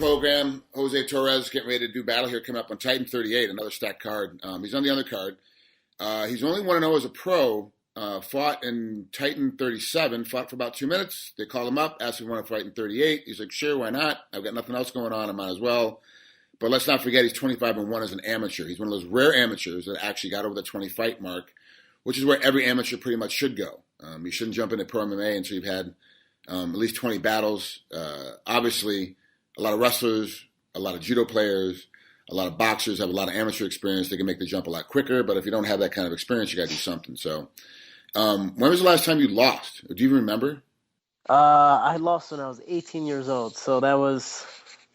program. Jose Torres getting ready to do battle here, coming up on Titan 38, another stacked card. He's on the undercard. He's only 1-0 as a pro. Fought in Titan 37, fought for about 2 minutes. They called him up, asked if he wanted to fight in 38. He's like, sure, why not? I've got nothing else going on. I might as well. But let's not forget, he's 25-1 as an amateur. He's one of those rare amateurs that actually got over the 20-fight mark, which is where every amateur pretty much should go. You shouldn't jump into pro MMA until you've had at least 20 battles. Obviously, a lot of wrestlers, a lot of judo players, a lot of boxers have a lot of amateur experience. They can make the jump a lot quicker, but if you don't have that kind of experience, you got to do something. So when was the last time you lost? Do you even remember? I lost when I was 18 years old, so that was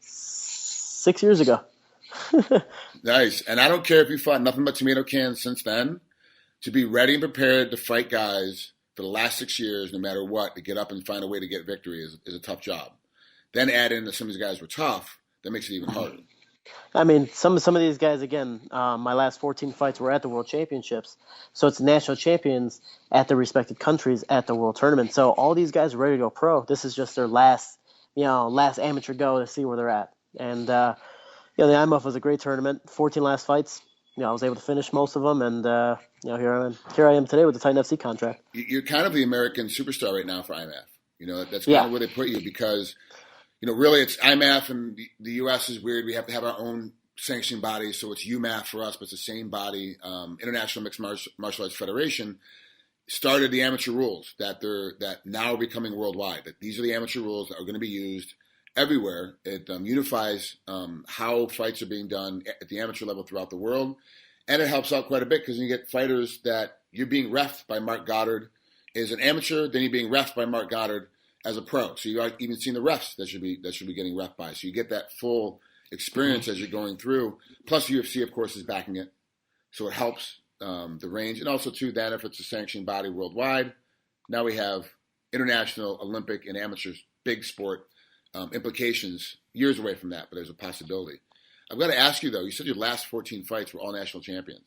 6 years ago. Nice. And I don't care if you fought nothing but tomato cans since then. To be ready and prepared to fight guys for the last 6 years, no matter what, to get up and find a way to get victory is a tough job. Then add in that some of these guys were tough, that makes it even harder. I mean, some of these guys, again, my last 14 fights were at the World Championships. So it's national champions at their respective countries at the World Tournament. So all these guys are ready to go pro. This is just their last amateur go to see where they're at. And, the IMF was a great tournament. 14 last fights. I was able to finish most of them. And, here I am today with the Titan FC contract. You're kind of the American superstar right now for IMF. That's kind of where they put you because – really, it's IMAF and the U.S. is weird. We have to have our own sanctioning body, so it's UMAF for us, but it's the same body. International Mixed Martial Arts Federation started the amateur rules that now are becoming worldwide. That these are the amateur rules that are going to be used everywhere. It unifies how fights are being done at the amateur level throughout the world, and it helps out quite a bit because you get fighters that you're being reffed by Mark Goddard as an amateur, then you're being reffed by Mark Goddard as a pro. So you're even seeing the refs that should be getting ref by. So you get that full experience as you're going through. Plus UFC, of course, is backing it. So it helps the range. And also, too, that if it's a sanctioned body worldwide, now we have international, Olympic, and amateur big sport implications years away from that, but there's a possibility. I've got to ask you, though, you said your last 14 fights were all national champions,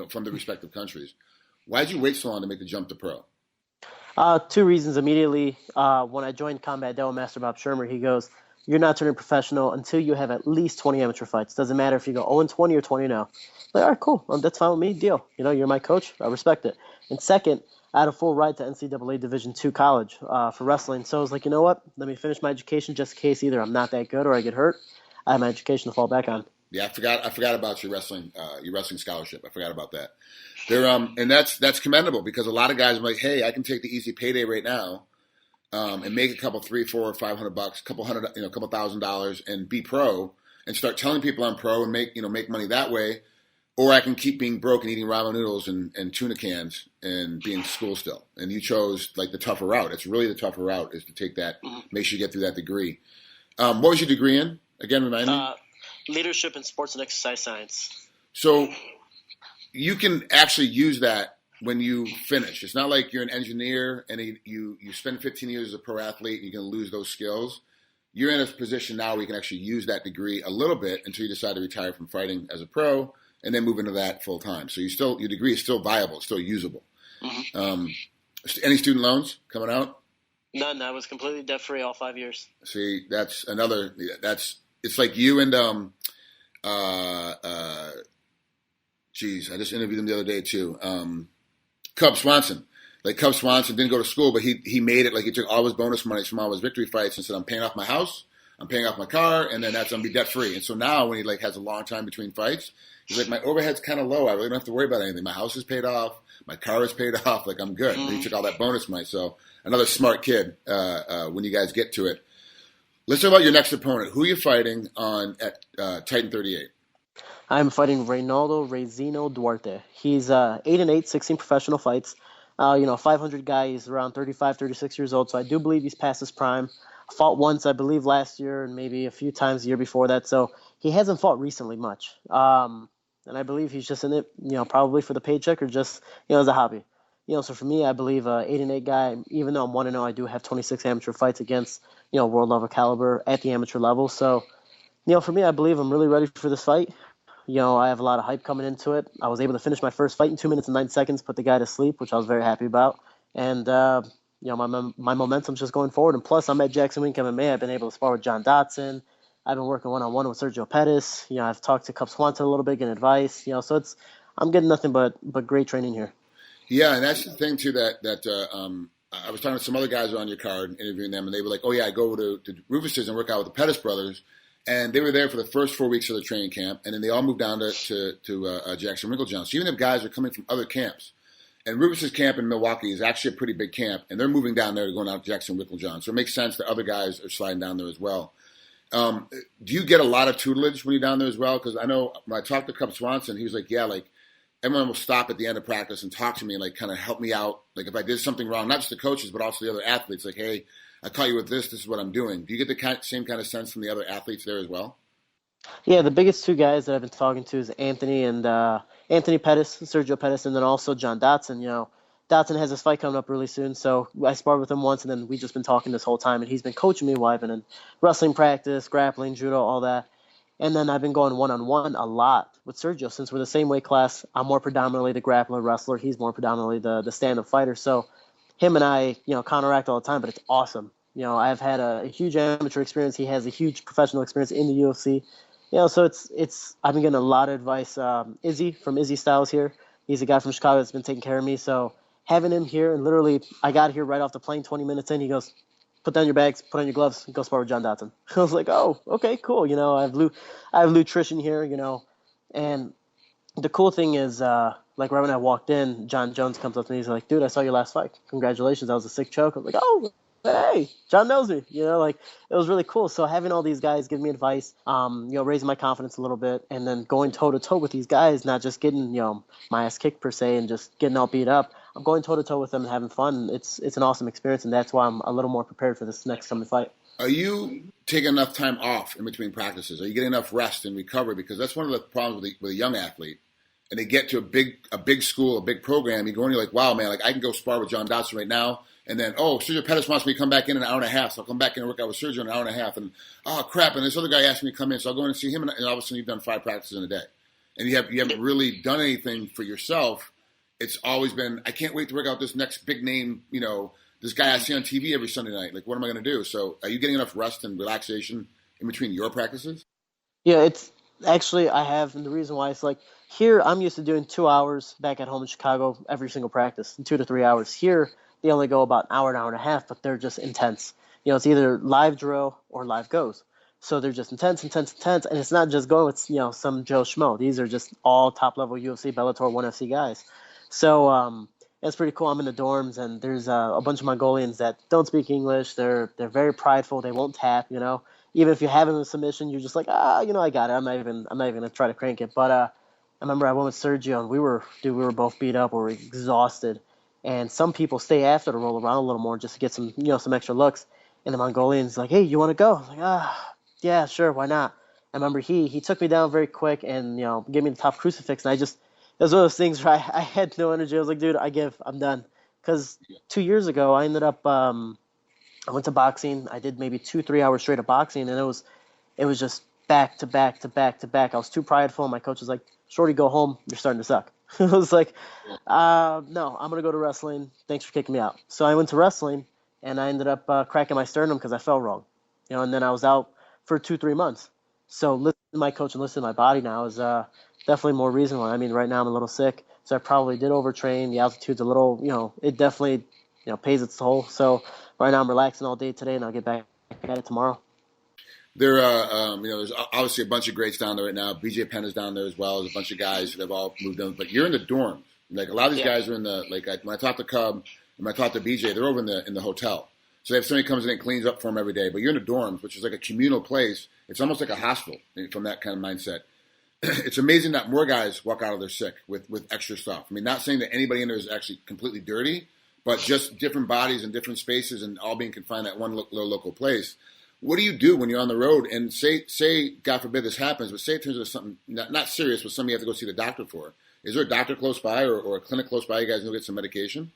from the respective countries. Why did you wait so long to make the jump to pro? Two reasons immediately. When I joined Combat Dell Master Bob Shermer, he goes, you're not turning professional until you have at least 20 amateur fights. Doesn't matter if you go 0-20 or 20-0. Like, all right, cool. That's fine with me. Deal. You're my coach. I respect it. And second, I had a full ride to NCAA Division II college for wrestling. So I was like, you know what? Let me finish my education just in case either I'm not that good or I get hurt. I have my education to fall back on. Yeah, I forgot about your wrestling scholarship. I forgot about that. And that's commendable because a lot of guys are like, hey, I can take the easy payday right now, and make a couple $300, $400, $500, couple $1,000 and be pro and start telling people I'm pro and make money that way, or I can keep being broke and eating ramen noodles and tuna cans and be in school still. And you chose like the tougher route. It's really the tougher route is to take that, make sure you get through that degree. What was your degree in? Again, remind me. Leadership in Sports and Exercise Science. So you can actually use that when you finish. It's not like you're an engineer and you spend 15 years as a pro athlete and you're going to lose those skills. You're in a position now where you can actually use that degree a little bit until you decide to retire from fighting as a pro and then move into that full time. So your degree is still viable, it's still usable. Mm-hmm. Any student loans coming out? None. I was completely debt free all 5 years. See, it's like you and I just interviewed him the other day too. Cub Swanson. Like Cub Swanson didn't go to school, but he made it. Like he took all his bonus money from all his victory fights and said, I'm paying off my house, I'm paying off my car, and then that's gonna be debt free. And so now when he has a long time between fights, he's like, my overhead's kind of low. I really don't have to worry about anything. My house is paid off, my car is paid off. Like I'm good. Mm-hmm. He took all that bonus money. So another smart kid. When you guys get to it. Let's talk about your next opponent. Who are you fighting at Titan 38? I'm fighting Reynaldo Dualte. He's 8-8, 16 professional fights. 500 guy. He's around 35, 36 years old. So I do believe he's past his prime. Fought once, I believe, last year and maybe a few times the year before that. So he hasn't fought recently much. And I believe he's just in it, probably for the paycheck or just, as a hobby. So for me, I believe 8-8 guy, even though I'm 1-0, I do have 26 amateur fights against, world level caliber at the amateur level. So, for me, I believe I'm really ready for this fight. I have a lot of hype coming into it. I was able to finish my first fight in 2 minutes and 9 seconds, put the guy to sleep, which I was very happy about. And, my momentum's just going forward. And plus, I'm at Jackson Wink MMA. I've been able to spar with John Dotson, I've been working one-on-one with Sergio Pettis. I've talked to Cub Swanson a little bit, getting advice. So I'm getting nothing but great training here. Yeah, and that's the thing too that I was talking to some other guys on your card, interviewing them, and they were like, "Oh yeah, I go to Rufus's and work out with the Pettis brothers," and they were there for the first 4 weeks of the training camp, and then they all moved down to Jackson Winklejohn. So even if guys are coming from other camps, and Rufus's camp in Milwaukee is actually a pretty big camp, and they're moving down there to go out to Jackson Winklejohn, so it makes sense that other guys are sliding down there as well. Do you get a lot of tutelage when you're down there as well? Because I know when I talked to Cub Swanson, he was like, "Yeah, like." Everyone will stop at the end of practice and talk to me and like kind of help me out. Like if I did something wrong, not just the coaches, but also the other athletes. Like, hey, I caught you with this. This is what I'm doing. Do you get the same kind of sense from the other athletes there as well? Yeah, the biggest two guys that I've been talking to is Anthony and Anthony Pettis, Sergio Pettis, and then also John Dotson. Dotson has his fight coming up really soon, so I sparred with him once, and then we just been talking this whole time, and he's been coaching me while I've been in wrestling practice, grappling, judo, all that. And then I've been going one-on-one a lot with Sergio since we're the same weight class. I'm more predominantly the grappler wrestler. He's more predominantly the stand-up fighter. So him and I, counteract all the time, but it's awesome. I've had a huge amateur experience. He has a huge professional experience in the UFC. So it's I've been getting a lot of advice. Izzy from Izzy Styles here. He's a guy from Chicago that's been taking care of me. So having him here, and literally I got here right off the plane 20 minutes in. He goes, put down your bags, put on your gloves, and go spar with John Dotson. I was like, oh, okay, cool. I have nutrition here, and the cool thing is, like right when I walked in, John Jones comes up to me. He's like, dude, I saw your last fight. Congratulations. That was a sick choke. I was like, oh, hey, John knows me. Like it was really cool. So having all these guys give me advice, raising my confidence a little bit, and then going toe to toe with these guys, not just getting, my ass kicked per se and just getting all beat up. I'm going toe to toe with them and having fun. It's an awesome experience, and that's why I'm a little more prepared for this next coming fight. Are you taking enough time off in between practices? Are you getting enough rest and recovery? Because that's one of the problems with a young athlete. And they get to a big school, a big program. You go and you're like, wow, man, like I can go spar with John Dotson right now. And then, oh, Sergio Pettis wants me to come back in an hour and a half. So I'll come back in and work out with Sergio in an hour and a half. And, oh, crap. And this other guy asked me to come in. So I'll go in and see him. And all of a sudden you've done 5 practices in a day. And you haven't really done anything for yourself. It's always been, I can't wait to work out this next big name, this guy I see on TV every Sunday night. Like, what am I going to do? So are you getting enough rest and relaxation in between your practices? Yeah, it's actually, I have. And the reason why it's like here, I'm used to doing 2 hours back at home in Chicago every single practice, 2 to 3 hours. Here, they only go about an hour and a half, but they're just intense. It's either live drill or live goes. So they're just intense. And it's not just going with, some Joe Schmo. These are just all top-level UFC, Bellator, 1FC guys. So it's pretty cool. I'm in the dorms, and there's a bunch of Mongolians that don't speak English. They're very prideful. They won't tap, Even if you have them in submission, you're just like, I got it. I'm not even gonna try to crank it. But I remember I went with Sergio, and we were both beat up. We were exhausted. And some people stay after to roll around a little more just to get some, some extra looks. And the Mongolian's like, hey, you want to go? I'm like, yeah, sure, why not? I remember he took me down very quick and, gave me the top crucifix. And it was one of those things where I had no energy. I was like, dude, I'm done. Because 2 years ago, I ended up, I went to boxing. I did maybe 2-3 hours straight of boxing. And it was just back to back to back to back. I was too prideful. And my coach was like, shorty, go home. You're starting to suck. I was like, no, I'm going to go to wrestling. Thanks for kicking me out. So I went to wrestling, and I ended up cracking my sternum because I fell wrong. And then I was out for 2-3 months. So listening to my coach and listening to my body now is definitely more reasonable. I mean, right now I'm a little sick, so I probably did overtrain. The altitude's a little, it definitely, pays its toll. So right now I'm relaxing all day today, and I'll get back at it tomorrow. There, there's obviously a bunch of greats down there right now. BJ Penn is down there as well. There's a bunch of guys that have all moved on. But you're in the dorms. Like a lot of these guys are in the when I talk to Cub and when I talk to BJ, they're over in the hotel. So they have somebody comes in and cleans up for them every day. But you're in the dorms, which is like a communal place. It's almost like a hospital from that kind of mindset. It's amazing that more guys walk out of there sick with extra stuff. I mean, not saying that anybody in there is actually completely dirty, but just different bodies and different spaces and all being confined at one little local place. What do you do when you're on the road and say, God forbid this happens, but say it turns into something not serious, but something you have to go see the doctor for? Is there a doctor close by or a clinic close by you guys can go get some medication?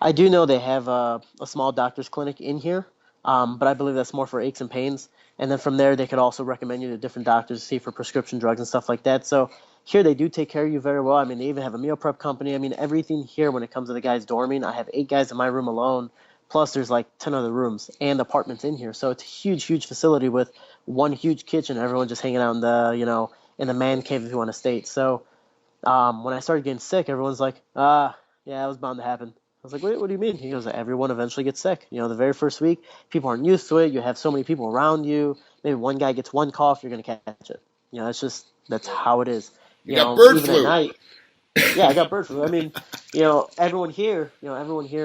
I do know they have a small doctor's clinic in here, but I believe that's more for aches and pains. And then from there, they could also recommend you to different doctors to see for prescription drugs and stuff like that. So here they do take care of you very well. I mean, they even have a meal prep company. I mean, everything here when it comes to the guys dorming, I have 8 guys in my room alone Plus, there's like 10 other rooms and apartments in here. So it's a huge, huge facility with one huge kitchen. Everyone just hanging out in in the man cave if you want to state. So when I started getting sick, everyone's like, yeah, it was bound to happen. I was like, what do you mean? He goes, everyone eventually gets sick. The very first week, people aren't used to it. You have so many people around you. Maybe one guy gets one cough, you're going to catch it. That's how it is. You got bird even flu. At night. Yeah, I got bird flu. I mean, everyone here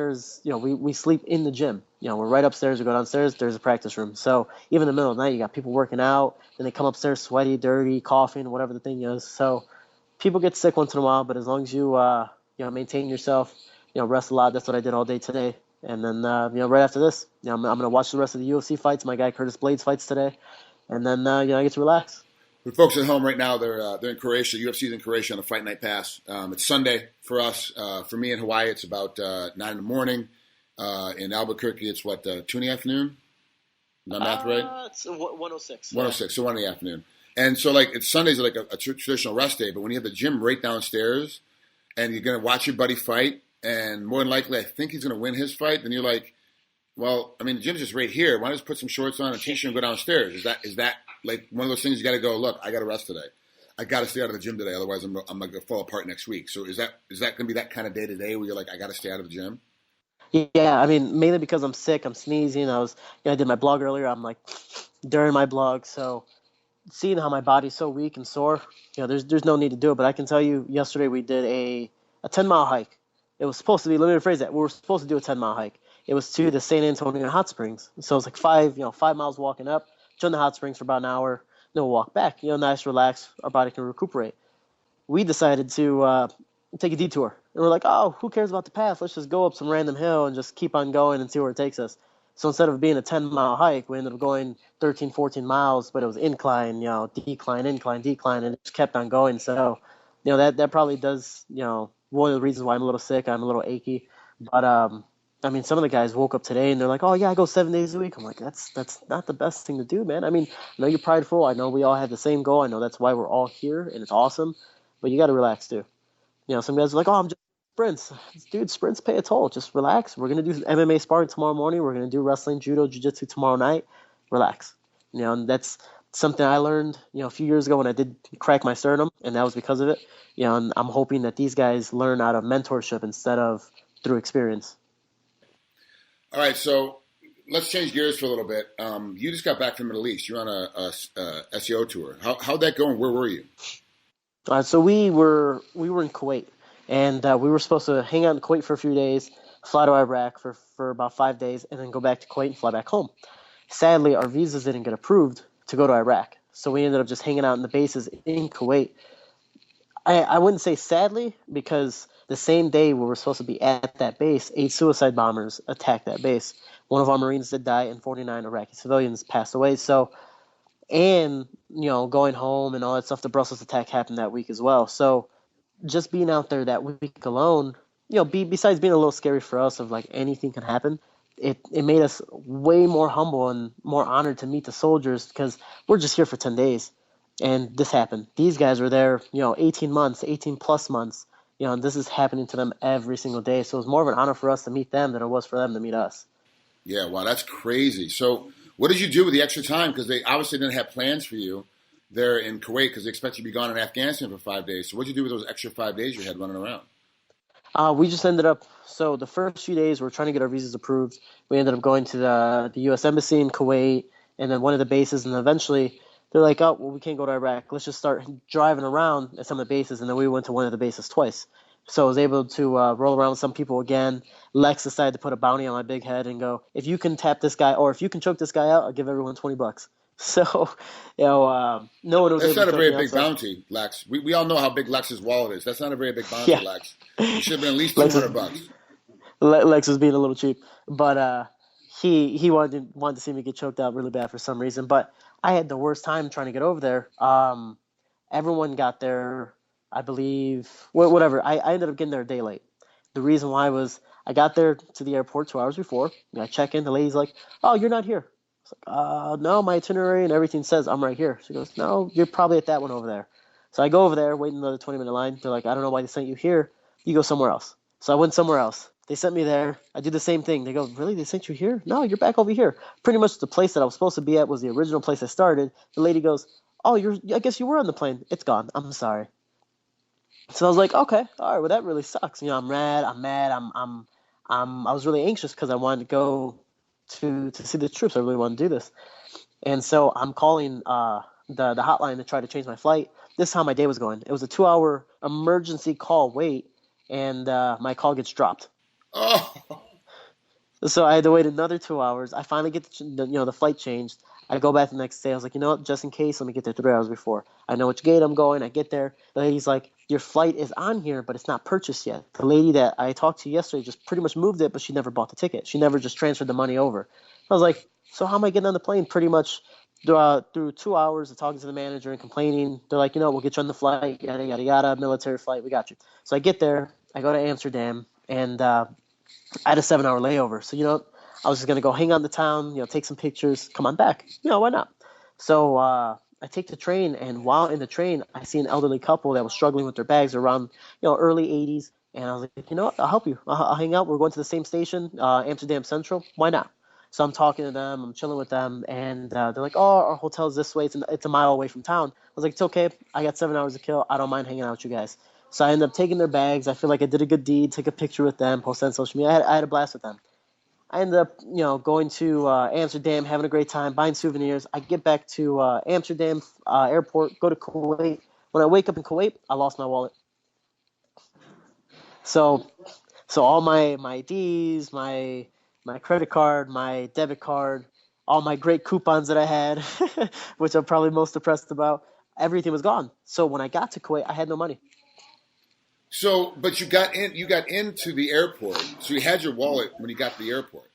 is, we sleep in the gym. We're right upstairs. We go downstairs. There's a practice room. So even in the middle of the night, you got people working out, and they come upstairs sweaty, dirty, coughing, whatever the thing is. So people get sick once in a while, but as long as you, maintain yourself, rest a lot. That's what I did all day today. And then, right after this, I'm going to watch the rest of the UFC fights. My guy Curtis Blades fights today. And then, I get to relax. For folks at home right now, they're in Croatia. UFC's in Croatia on a Fight Night Pass. It's Sunday for us. For me in Hawaii, it's about 9 in the morning. In Albuquerque, it's 2 in the afternoon? Not math right? It's 1:06. 1:06, so 1 in the afternoon. And so, it's Sundays are like a traditional rest day, but when you have the gym right downstairs and you're going to watch your buddy fight, and more than likely, I think he's going to win his fight, then you're like, well, I mean, the gym's just right here. Why don't you just put some shorts on, a t-shirt, and go downstairs? Is that like one of those things you got to go, look, I got to rest today. I got to stay out of the gym today, otherwise I'm going to fall apart next week. So is that going to be that kind of day to day where you're like, I got to stay out of the gym? Yeah, I mean, mainly because I'm sick, I'm sneezing. I did my blog earlier. I'm like during my blog, so seeing how my body's so weak and sore, there's no need to do it. But I can tell you, yesterday we did a 10-mile hike. It was supposed to be. Let me rephrase that. We were supposed to do a 10-mile hike. It was to the San Antonio Hot Springs. So it was like 5 miles walking up, join the hot springs for about an hour, then we'll walk back. Nice, relax. Our body can recuperate. We decided to take a detour. And we're like, oh, who cares about the path? Let's just go up some random hill and just keep on going and see where it takes us. So instead of being a 10-mile hike, we ended up going 13, 14 miles, but it was incline, decline, incline, decline, and it just kept on going. So, that probably does, one of the reasons why I'm a little sick. I'm a little achy. But, I mean, some of the guys woke up today and they're like, oh, yeah, I go 7 days a week. I'm like, that's not the best thing to do, man. I mean, I know you're prideful. I know we all have the same goal. I know that's why we're all here, and it's awesome. But you got to relax, too. Some guys are like, oh, I'm just sprints. Dude, sprints pay a toll. Just relax. We're going to do MMA sparring tomorrow morning. We're going to do wrestling, judo, jiu-jitsu tomorrow night. Relax. And that's something I learned, a few years ago when I did crack my sternum, and that was because of it. And I'm hoping that these guys learn out of mentorship instead of through experience. All right, so let's change gears for a little bit. You just got back from the Middle East. You're on a SEO tour. How'd that go, and where were you? So we were in Kuwait, and we were supposed to hang out in Kuwait for a few days, fly to Iraq for about 5 days, and then go back to Kuwait and fly back home. Sadly, our visas didn't get approved to go to Iraq, so we ended up just hanging out in the bases in Kuwait. I wouldn't say sadly, because the same day we were supposed to be at that base, 8 suicide bombers attacked that base. One of our Marines did die, and 49 Iraqi civilians passed away. So, and, going home and all that stuff, the Brussels attack happened that week as well. So just being out there that week alone, besides being a little scary for us of like anything can happen, it made us way more humble and more honored to meet the soldiers, because we're just here for 10 days. And this happened. These guys were there, 18 months, 18 plus months, and this is happening to them every single day. So it was more of an honor for us to meet them than it was for them to meet us. Yeah, wow, that's crazy. So what did you do with the extra time? Because they obviously didn't have plans for you there in Kuwait, because they expect you to be gone in Afghanistan for 5 days. So what did you do with those extra 5 days you had running around? We just ended up, so the first few days we were trying to get our visas approved. We ended up going to the U.S. Embassy in Kuwait and then one of the bases, and eventually they're like, oh, well, we can't go to Iraq. Let's just start driving around at some of the bases, and then we went to one of the bases twice. So I was able to roll around with some people again. Lex decided to put a bounty on my big head and go, if you can tap this guy, or if you can choke this guy out, I'll give everyone $20. So, no one was That's able not to a very choke me big out, bounty, Lex. We all know how big Lex's wallet is. That's not a very big bounty, Yeah. Lex. You should have been at least Lex $200. Lex was being a little cheap, but he wanted to see me get choked out really bad for some reason. But I had the worst time trying to get over there. Everyone got there, I believe, whatever. I ended up getting there a day late. The reason why was I got there to the airport 2 hours before. I check in. The lady's like, "Oh, you're not here." I was like, "No, my itinerary and everything says I'm right here." She goes, "No, you're probably at that one over there." So I go over there, wait another 20-minute line. They're like, "I don't know why they sent you here. You go somewhere else." So I went somewhere else. They sent me there. I did the same thing. They go, really? They sent you here? No, you're back over here. Pretty much the place that I was supposed to be at was the original place I started. The lady goes, oh, I guess you were on the plane. It's gone. I'm sorry. So I was like, okay, all right. Well, that really sucks. I'm mad. I was really anxious because I wanted to go to see the troops. I really wanted to do this. And so I'm calling the hotline to try to change my flight. This is how my day was going. It was a 2-hour emergency call wait, and my call gets dropped. Oh. So I had to wait another 2 hours. I finally get the flight changed. I go back the next day. I was like, you know what, just in case, let me get there 3 hours before. I know which gate I'm going. I get there. The lady's like, your flight is on here, but it's not purchased yet. The lady that I talked to yesterday just pretty much moved it, but she never bought the ticket. She never just transferred the money over. I was like, so how am I getting on the plane? Pretty much through 2 hours of talking to the manager and complaining. They're like, we'll get you on the flight, yada, yada, yada, military flight. We got you. So I get there. I go to Amsterdam, and I had a 7-hour layover. So, I was just going to go hang out in the town, take some pictures, come on back. Why not? So I take the train, and while in the train, I see an elderly couple that was struggling with their bags around, early 80s. And I was like, you know what? I'll help you. I'll hang out. We're going to the same station, Amsterdam Central. Why not? So I'm talking to them. I'm chilling with them. And they're like, oh, our hotel's this way. It's a mile away from town. I was like, it's okay. I got 7 hours to kill. I don't mind hanging out with you guys. So I ended up taking their bags. I feel like I did a good deed, take a picture with them, post on social media. I had a blast with them. I ended up, going to Amsterdam, having a great time, buying souvenirs. I get back to Amsterdam airport, go to Kuwait. When I wake up in Kuwait, I lost my wallet. So all my IDs, my credit card, my debit card, all my great coupons that I had, which I'm probably most depressed about, everything was gone. So when I got to Kuwait, I had no money. So, but you got into the airport. So you had your wallet when you got to the airport.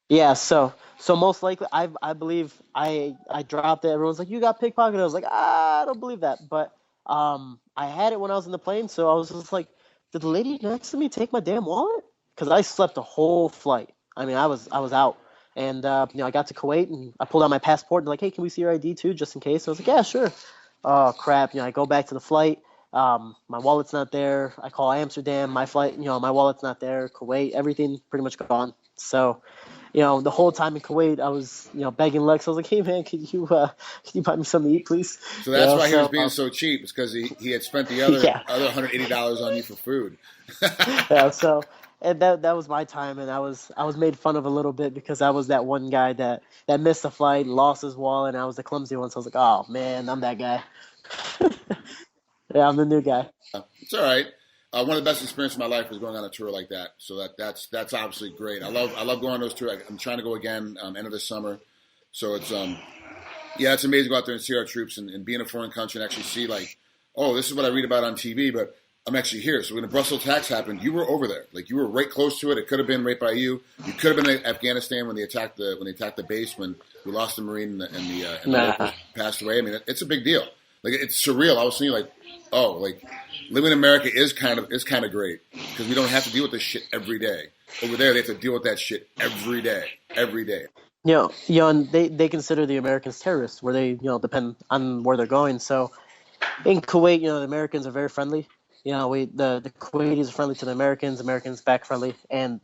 Yeah. So most likely, I believe I dropped it. Everyone's like, you got pickpocketed. I was like, I don't believe that. But I had it when I was in the plane. So I was just like, did the lady next to me take my damn wallet? Because I slept the whole flight. I mean, I was out. And I got to Kuwait and I pulled out my passport and like, hey, can we see your ID too, just in case? I was like, yeah, sure. Oh crap! I go back to the flight. My wallet's not there. I call Amsterdam. My flight, my wallet's not there. Kuwait, everything pretty much gone. So, the whole time in Kuwait, I was, begging Lex. I was like, hey man, can you buy me something to eat, please? So that's why he was being so cheap. It's because he had spent the other $180 on you for food. Yeah. So. And that was my time, and I was made fun of a little bit because I was that one guy that missed the flight, lost his wallet, and I was the clumsy one. So I was like, oh man, I'm that guy. Yeah, I'm the new guy. It's all right. One of the best experiences of my life was going on a tour like that. So that's obviously great. I love going on those tours. I'm trying to go again end of this summer. So it's it's amazing to go out there and see our troops and be in a foreign country and actually see like, oh, this is what I read about on TV, but I'm actually here. So when the Brussels attacks happened, you were over there. Like you were right close to it. It could have been right by you. You could have been in Afghanistan when they attacked the base when we lost the Marine and the passed away. I mean, it's a big deal. Like it's surreal. I was thinking like, oh, like living in America is kind of great because we don't have to deal with this shit every day. Over there, they have to deal with that shit every day. And they consider the Americans terrorists, where they depend on where they're going. So in Kuwait, the Americans are very friendly. The Kuwaitis are friendly to the Americans back friendly,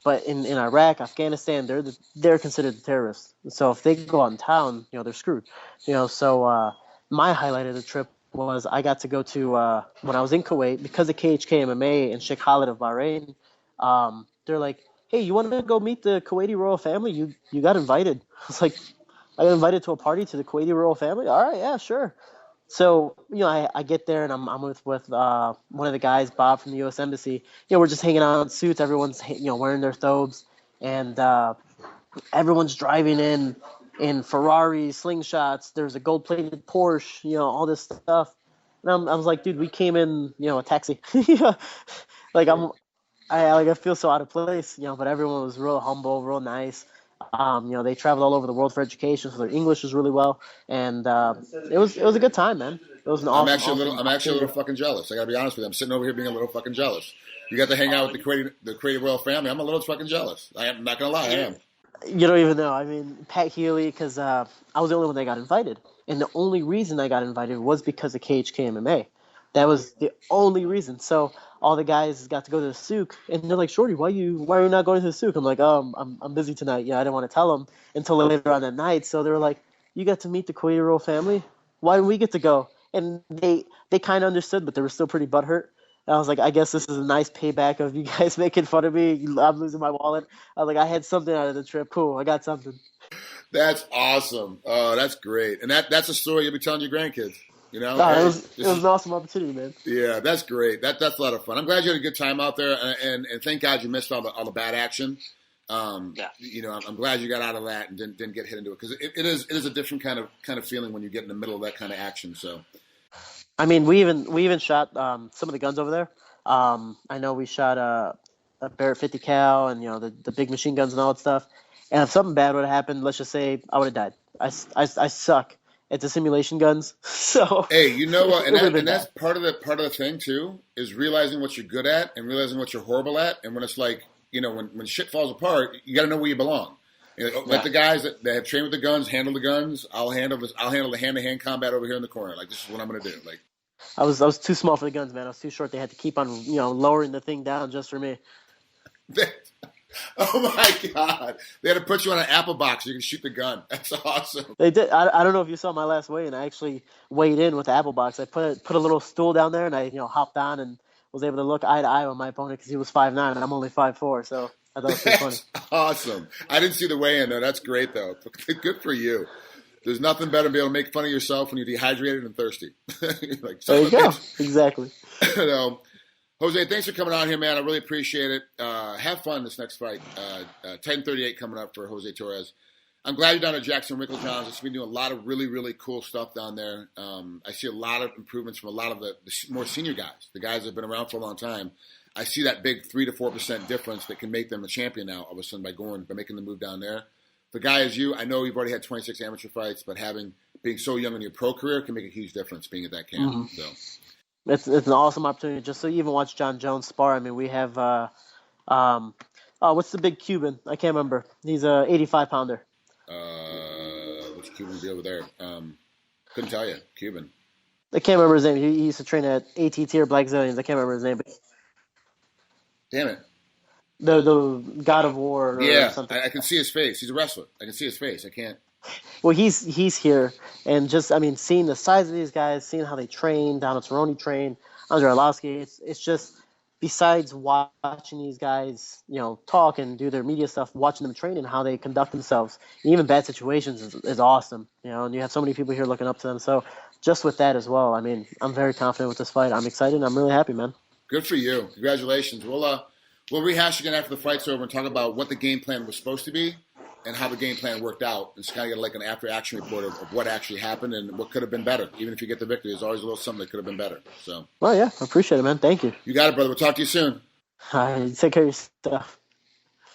but in Iraq, Afghanistan, they're considered the terrorists. So if they go out in town, they're screwed. So my highlight of the trip was I got to go to when I was in Kuwait because of KHK MMA and Sheikh Khalid of Bahrain. They're like, hey, you want to go meet the Kuwaiti royal family? You got invited. I was like, I got invited to a party to the Kuwaiti royal family. All right, yeah, sure. So, I get there and I'm with one of the guys, Bob from the U.S. Embassy. We're just hanging out in suits. Everyone's, wearing their thobes. And everyone's driving in Ferraris, slingshots. There's a gold-plated Porsche, all this stuff. And I was like, dude, we came in, a taxi. Like, I feel so out of place, but everyone was real humble, real nice. They traveled all over the world for education, so their English was really well, and it was a good time, man. It was an awesome. I'm actually a little fucking jealous. I gotta be honest with you. I'm sitting over here being a little fucking jealous. You got to hang out with the Kuwaiti royal family. I'm a little fucking jealous. I'm not gonna lie, I am. You don't even know. I mean, Pat Healy, because I was the only one that got invited, and the only reason I got invited was because of KHK MMA. That was the only reason. So all the guys got to go to the souk, and they're like, "Shorty, why are you not going to the souk?" I'm like, I'm busy tonight. Yeah, I didn't want to tell them until later on that night. So they were like, "You got to meet the Quaidro family. Why didn't we get to go?" And they kind of understood, but they were still pretty butthurt. And I was like, I guess this is a nice payback of you guys making fun of me. I'm losing my wallet. I was like, I had something out of the trip. Cool, I got something. That's awesome. Oh, that's great. And that's a story you'll be telling your grandkids. You know, No, hey, it was an awesome opportunity, man. yeah, that's great. That's a lot of fun. I'm glad you had a good time out there, and thank God you missed all the bad action. Yeah. You know, I'm glad you got out of that and didn't get hit into it because it is a different kind of feeling when you get in the middle of that kind of action. So, I mean, we even shot some of the guns over there. I know we shot a Barrett 50 cal and the big machine guns and all that stuff. And if something bad would have happened, let's just say I would have died. I suck at the simulation guns, so hey, you know what? And that's bad. part of the thing too is realizing what you're good at and realizing what you're horrible at. And when it's like when shit falls apart, you got to know where you belong. You know, let the guys that have trained with the guns handle the guns. I'll handle the hand-to-hand combat over here in the corner. Like this is what I'm going to do. Like I was too small for the guns, man. I was too short. They had to keep on lowering the thing down just for me. oh my God! They had to put you on an apple box so you can shoot the gun. That's awesome. They did. I don't know if you saw my last weigh-in. I actually weighed in with the apple box. I put a little stool down there, and I hopped on and was able to look eye to eye with my opponent because he was 5'9" and I'm only 5'4". So I thought it was pretty funny. That's awesome. I didn't see the weigh-in though. That's great though. Good for you. There's nothing better than being able to make fun of yourself when you're dehydrated and thirsty. Like, There you go. Exactly. Jose, thanks for coming on here, man. I really appreciate it. Have fun this next fight. 10:38 coming up for Jose Torres. I'm glad you're down at Jackson Winkle Johns. It's been doing a lot of really, really cool stuff down there. I see a lot of improvements from a lot of the more senior guys, the guys that have been around for a long time. I see that big 3 to 4% difference that can make them a champion now all of a sudden by making the move down there. For a guy as you, I know you've already had 26 amateur fights, but being so young in your pro career can make a huge difference being at that camp. Mm-hmm. So. It's an awesome opportunity. Just so you even watch John Jones spar. I mean, we have what's the big Cuban? I can't remember. He's a 85 pounder. Which Cuban deal with there? Couldn't tell you. Cuban. I can't remember his name. He used to train at ATT or Black Zillions. I can't remember his name. But damn it. The God of War or something. I can see his face. He's a wrestler. I can see his face. I can't. Well, he's here, and just seeing the size of these guys, seeing how they train, Donald Cerrone train, Andre Arlovsky, it's just besides watching these guys, talk and do their media stuff, watching them train and how they conduct themselves, and even bad situations is awesome, and you have so many people here looking up to them. So just with that as well, I'm very confident with this fight. I'm excited. And I'm really happy, man. Good for you. Congratulations. We'll rehash again after the fight's over and talk about what the game plan was supposed to be and how the game plan worked out. And just kind of get like an after-action report of what actually happened and what could have been better. Even if you get the victory, there's always a little something that could have been better. So. Well, yeah, I appreciate it, man. Thank you. You got it, brother. We'll talk to you soon. All right, take care of yourself.